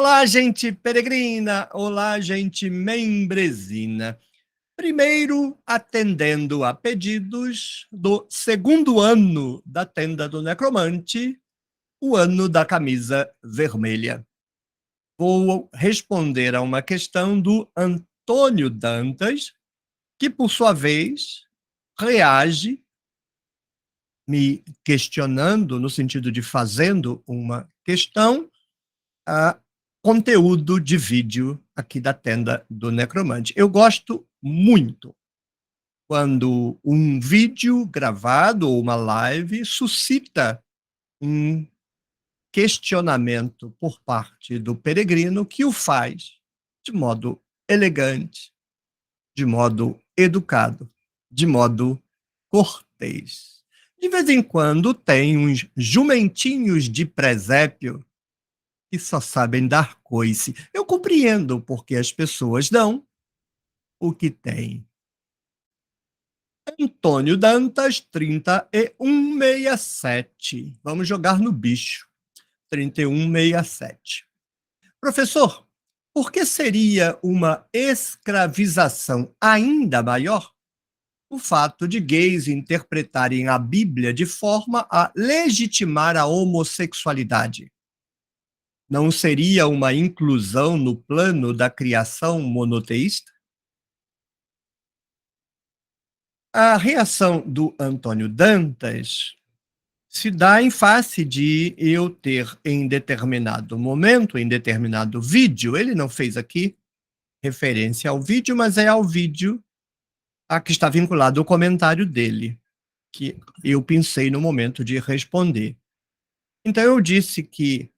Olá, gente peregrina! Olá, gente membrezina! Primeiro, atendendo a pedidos do segundo ano da tenda do necromante, o ano da camisa vermelha. Vou responder a uma questão do Antônio Dantas, que, por sua vez, reage me questionando, no sentido de fazendo uma questão, a conteúdo de vídeo aqui da tenda do necromante. Eu gosto muito quando um vídeo gravado ou uma live suscita um questionamento por parte do peregrino que o faz de modo elegante, de modo educado, de modo cortês. De vez em quando tem uns jumentinhos de presépio que só sabem dar coice. Eu compreendo porque as pessoas dão o que têm. Antônio Dantas, 3167. Vamos jogar no bicho. 3167. Professor, por que seria uma escravização ainda maior o fato de gays interpretarem a Bíblia de forma a legitimar a homossexualidade? Não seria uma inclusão no plano da criação monoteísta? A reação do Antônio Dantas se dá em face de eu ter, em determinado momento, em determinado vídeo, ele não fez aqui referência ao vídeo, mas é ao vídeo a que está vinculado o comentário dele, que eu pensei no momento de responder. Então eu disse que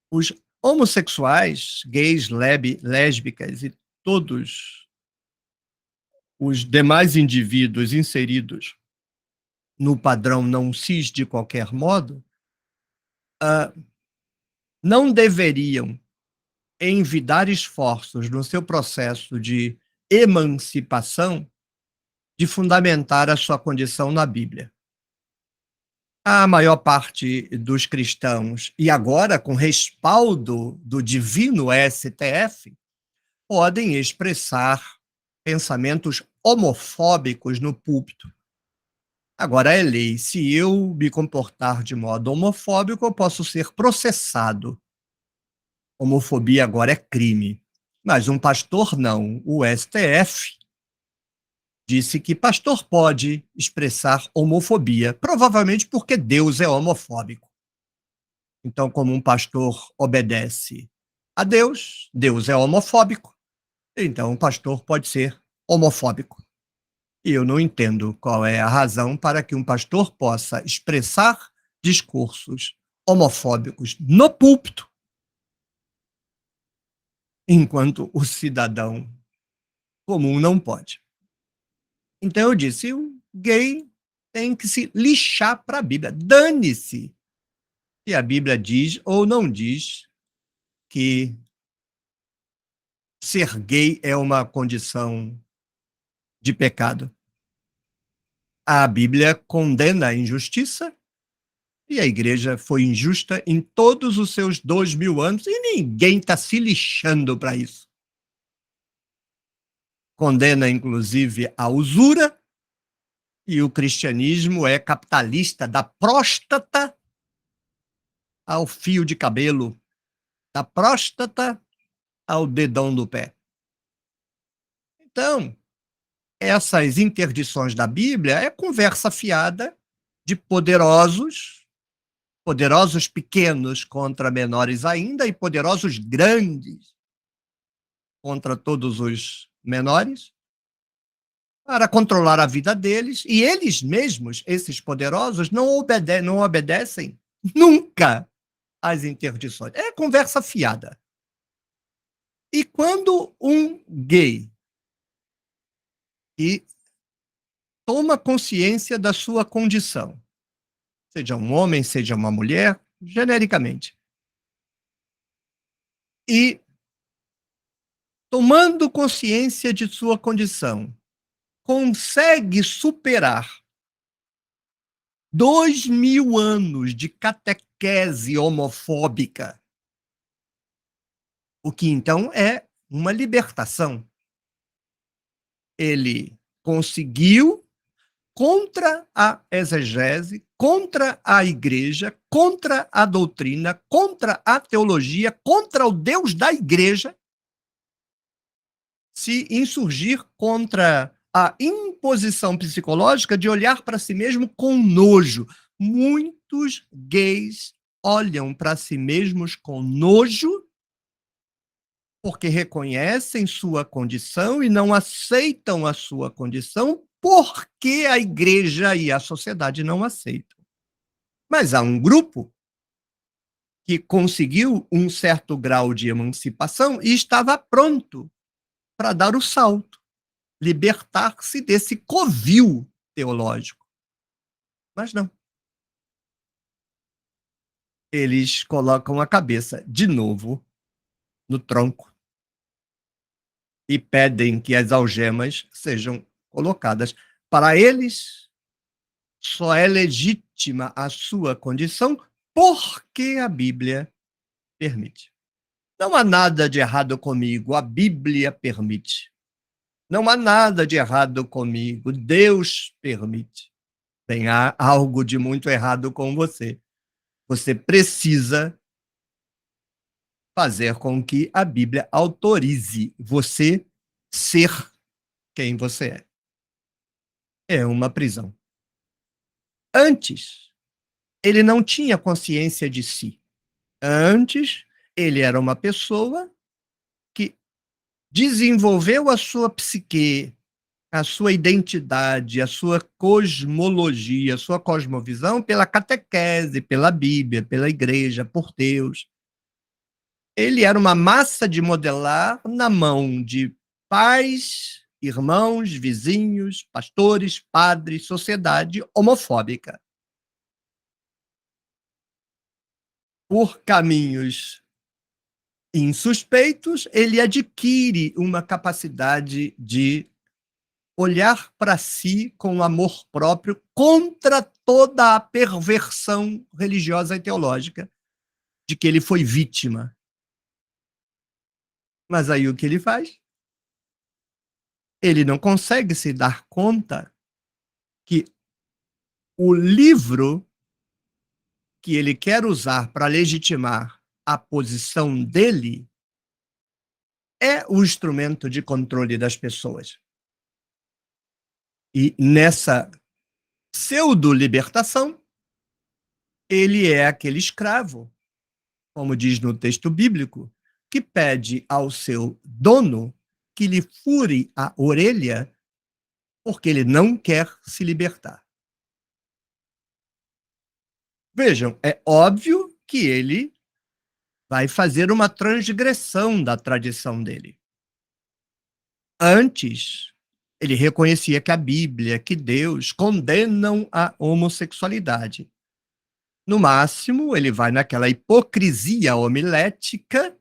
os homossexuais, gays, lésbicas e todos os demais indivíduos inseridos no padrão não cis de qualquer modo, não deveriam envidar esforços no seu processo de emancipação de fundamentar a sua condição na Bíblia. A maior parte dos cristãos, e agora com respaldo do divino STF, podem expressar pensamentos homofóbicos no púlpito. Agora é lei, se eu me comportar de modo homofóbico, eu posso ser processado. Homofobia agora é crime. Mas um pastor não. O STF disse que pastor pode expressar homofobia, provavelmente porque Deus é homofóbico. Então, como um pastor obedece a Deus, Deus é homofóbico, então um pastor pode ser homofóbico. E eu não entendo qual é a razão para que um pastor possa expressar discursos homofóbicos no púlpito, enquanto o cidadão comum não pode. Então eu disse, o gay tem que se lixar para a Bíblia. Dane-se se a Bíblia diz ou não diz que ser gay é uma condição de pecado. A Bíblia condena a injustiça e a igreja foi injusta em todos os seus 2000 anos e ninguém está se lixando para isso. Condena, inclusive, a usura, e o cristianismo é capitalista da próstata ao fio de cabelo, da próstata ao dedão do pé. Então, essas interdições da Bíblia é conversa fiada de poderosos, poderosos pequenos contra menores ainda e poderosos grandes contra todos os menores, para controlar a vida deles, e eles mesmos, esses poderosos, não obedecem nunca às interdições. É conversa fiada. E quando um gay que toma consciência da sua condição, seja um homem, seja uma mulher, genericamente, e tomando consciência de sua condição, consegue superar 2000 anos de catequese homofóbica o que então é uma libertação. Ele conseguiu, contra a exegese, contra a igreja, contra a doutrina, contra a teologia, contra o Deus da igreja, se insurgir contra a imposição psicológica de olhar para si mesmo com nojo. Muitos gays olham para si mesmos com nojo porque reconhecem sua condição e não aceitam a sua condição porque a igreja e a sociedade não aceitam. Mas há um grupo que conseguiu um certo grau de emancipação e estava pronto para dar o salto, libertar-se desse covil teológico. Mas não. Eles colocam a cabeça de novo no tronco e pedem que as algemas sejam colocadas. Para eles, só é legítima a sua condição porque a Bíblia permite. Não há nada de errado comigo, a Bíblia permite. Não há nada de errado comigo, Deus permite. Tem algo de muito errado com você. Você precisa fazer com que a Bíblia autorize você ser quem você é. É uma prisão. Antes, ele não tinha consciência de si. Antes, ele era uma pessoa que desenvolveu a sua psique, a sua identidade, a sua cosmologia, a sua cosmovisão pela catequese, pela Bíblia, pela igreja, por Deus. Ele era uma massa de modelar na mão de pais, irmãos, vizinhos, pastores, padres, sociedade homofóbica. Por caminhos insuspeitos, ele adquire uma capacidade de olhar para si com amor próprio contra toda a perversão religiosa e teológica de que ele foi vítima. Mas aí o que ele faz? Ele não consegue se dar conta que o livro que ele quer usar para legitimar a posição dele é o instrumento de controle das pessoas. E nessa pseudo-libertação, ele é aquele escravo, como diz no texto bíblico, que pede ao seu dono que lhe fure a orelha porque ele não quer se libertar. Vejam, é óbvio que ele vai fazer uma transgressão da tradição dele. Antes, ele reconhecia que a Bíblia, que Deus condenam a homossexualidade. No máximo, ele vai naquela hipocrisia homilética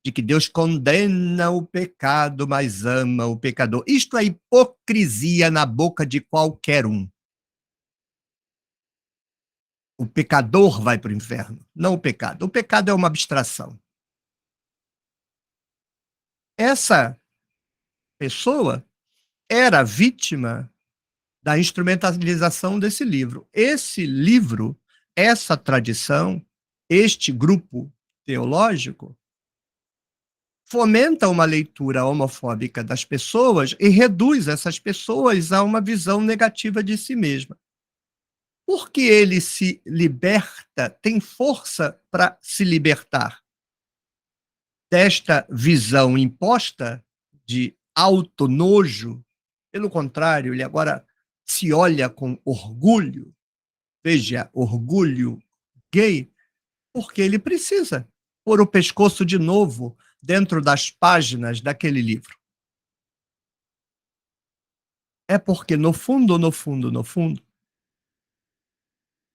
de que Deus condena o pecado, mas ama o pecador. Isto é hipocrisia na boca de qualquer um. O pecador vai para o inferno, não o pecado. O pecado é uma abstração. Essa pessoa era vítima da instrumentalização desse livro. Esse livro, essa tradição, este grupo teológico, fomenta uma leitura homofóbica das pessoas e reduz essas pessoas a uma visão negativa de si mesma. Porque ele se liberta, tem força para se libertar desta visão imposta de autonojo. Pelo contrário, ele agora se olha com orgulho, veja, orgulho gay, porque ele precisa pôr o pescoço de novo dentro das páginas daquele livro. É porque, no fundo, no fundo, no fundo,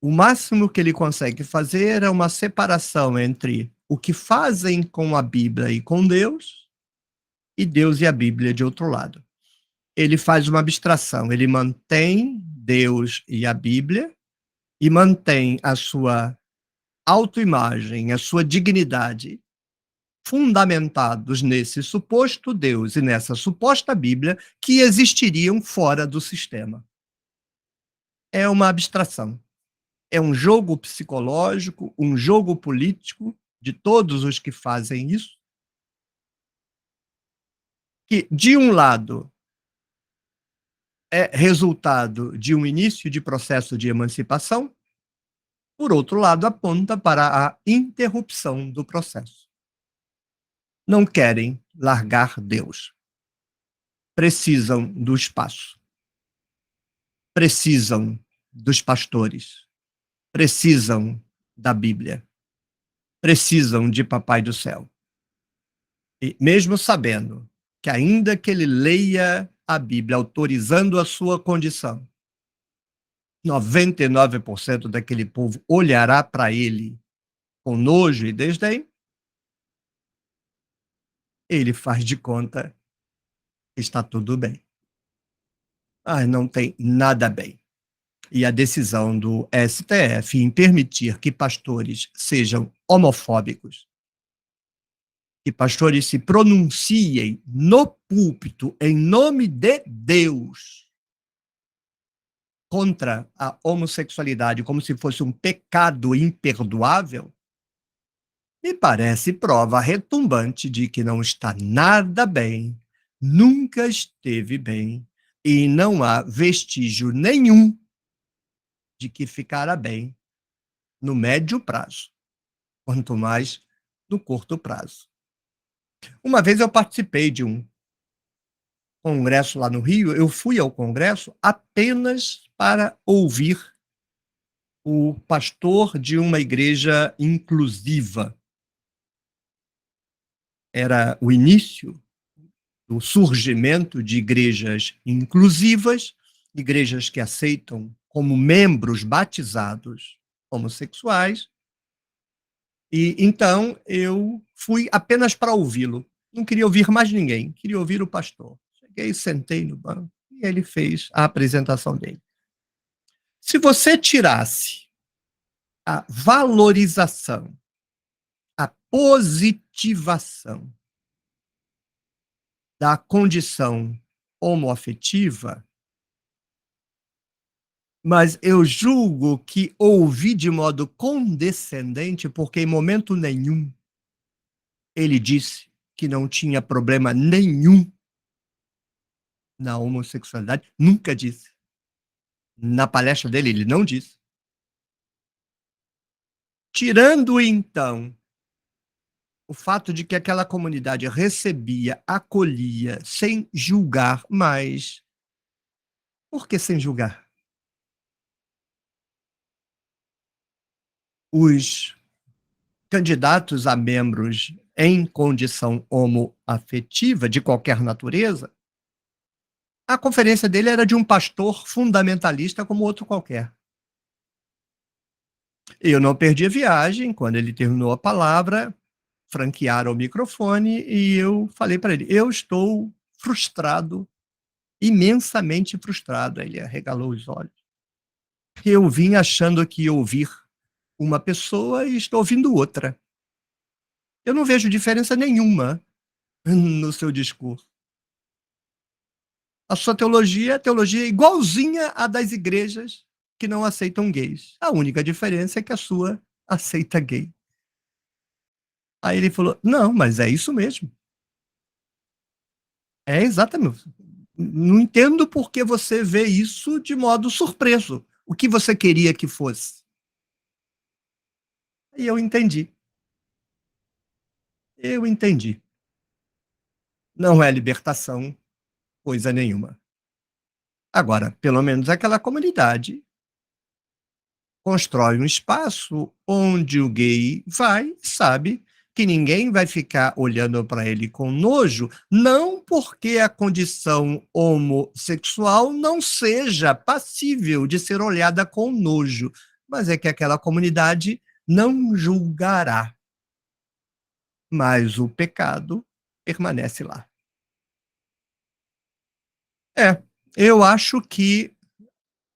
o máximo que ele consegue fazer é uma separação entre o que fazem com a Bíblia e com Deus, e Deus e a Bíblia de outro lado. Ele faz uma abstração, ele mantém Deus e a Bíblia, e mantém a sua autoimagem, a sua dignidade, fundamentados nesse suposto Deus e nessa suposta Bíblia, que existiriam fora do sistema. É uma abstração. É um jogo psicológico, um jogo político de todos os que fazem isso, que, de um lado, é resultado de um início de processo de emancipação, por outro lado, aponta para a interrupção do processo. Não querem largar Deus. Precisam do espaço. Precisam dos pastores. Precisam da Bíblia. Precisam de Papai do Céu. E mesmo sabendo que, ainda que ele leia a Bíblia autorizando a sua condição, 99% daquele povo olhará para ele com nojo e desdém, ele faz de conta que está tudo bem. Ah, não tem nada bem. E a decisão do STF em permitir que pastores sejam homofóbicos, que pastores se pronunciem no púlpito em nome de Deus contra a homossexualidade como se fosse um pecado imperdoável, me parece prova retumbante de que não está nada bem, nunca esteve bem, e não há vestígio nenhum de que ficará bem no médio prazo, quanto mais no curto prazo. Uma vez eu participei de um congresso lá no Rio, eu fui ao congresso apenas para ouvir o pastor de uma igreja inclusiva. Era o início do surgimento de igrejas inclusivas, igrejas que aceitam como membros batizados homossexuais. E então eu fui apenas para ouvi-lo. Não queria ouvir mais ninguém, queria ouvir o pastor. Cheguei, sentei no banco e ele fez a apresentação dele. Se você tirasse a valorização, a positivação da condição homoafetiva, mas eu julgo que ouvi de modo condescendente, porque em momento nenhum ele disse que não tinha problema nenhum na homossexualidade, nunca disse. Na palestra dele, ele não disse. Tirando, então, o fato de que aquela comunidade recebia, acolhia, sem julgar, mas por que sem julgar? Os candidatos a membros em condição homoafetiva, de qualquer natureza, a conferência dele era de um pastor fundamentalista como outro qualquer. Eu não perdi a viagem, quando ele terminou a palavra, franquearam o microfone e eu falei para ele: eu estou frustrado, imensamente frustrado. Ele arregalou os olhos. Eu vim achando que ia ouvir uma pessoa e estou ouvindo outra. Eu não vejo diferença nenhuma no seu discurso. A sua teologia é teologia igualzinha à das igrejas que não aceitam gays. A única diferença é que a sua aceita gay. Aí ele falou: não, mas é isso mesmo. É exatamente. Não entendo por que você vê isso de modo surpreso. O que você queria que fosse? E eu entendi. Eu entendi. Não é libertação, coisa nenhuma. Agora, pelo menos aquela comunidade constrói um espaço onde o gay vai, sabe que ninguém vai ficar olhando para ele com nojo, não porque a condição homossexual não seja passível de ser olhada com nojo, mas é que aquela comunidade não julgará, mas o pecado permanece lá. É, eu acho que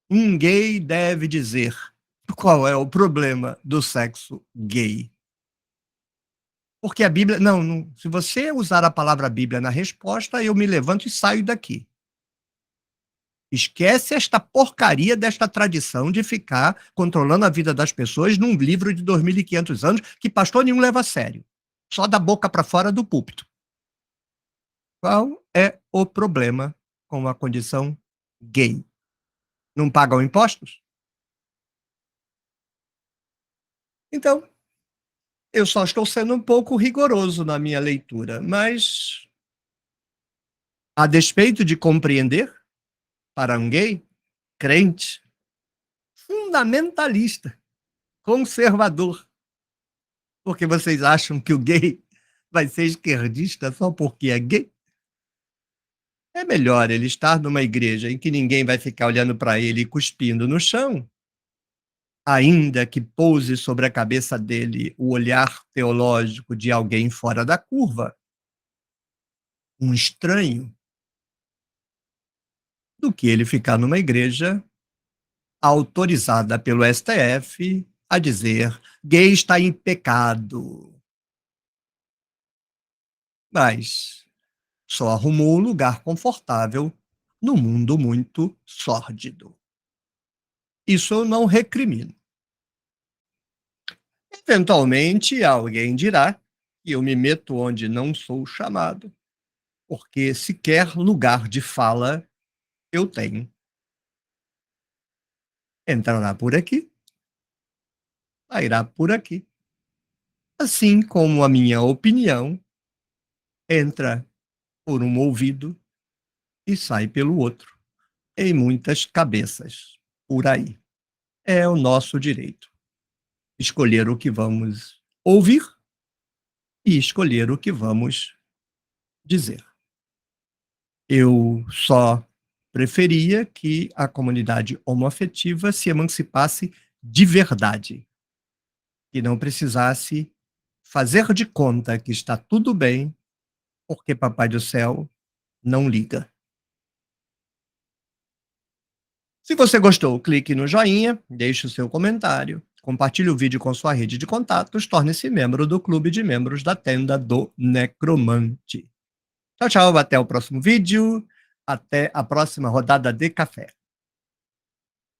um gay deve dizer qual é o problema do sexo gay. Porque a Bíblia não, se você usar a palavra Bíblia na resposta, eu me levanto e saio daqui. Esquece esta porcaria desta tradição de ficar controlando a vida das pessoas num livro de 2.500 anos que pastor nenhum leva a sério. Só da boca para fora do púlpito. Qual é o problema com a condição gay? Não pagam impostos? Então, eu só estou sendo um pouco rigoroso na minha leitura, mas a despeito de compreender, para um gay, crente, fundamentalista, conservador, porque vocês acham que o gay vai ser esquerdista só porque é gay? É melhor ele estar numa igreja em que ninguém vai ficar olhando para ele e cuspindo no chão, ainda que pouse sobre a cabeça dele o olhar teológico de alguém fora da curva, um estranho, do que ele ficar numa igreja autorizada pelo STF a dizer: gay está em pecado. Mas só arrumou um lugar confortável no mundo muito sórdido. Isso eu não recrimino. Eventualmente, alguém dirá que eu me meto onde não sou chamado, porque sequer lugar de fala eu tenho. Entrará por aqui, sairá por aqui. Assim como a minha opinião entra por um ouvido e sai pelo outro, em muitas cabeças por aí. É o nosso direito escolher o que vamos ouvir e escolher o que vamos dizer. Eu só preferia que a comunidade homoafetiva se emancipasse de verdade, que não precisasse fazer de conta que está tudo bem, porque Papai do Céu não liga. Se você gostou, clique no joinha, deixe o seu comentário, compartilhe o vídeo com sua rede de contatos, torne-se membro do clube de membros da Tenda do Necromante. Tchau, tchau, até o próximo vídeo, até a próxima rodada de café.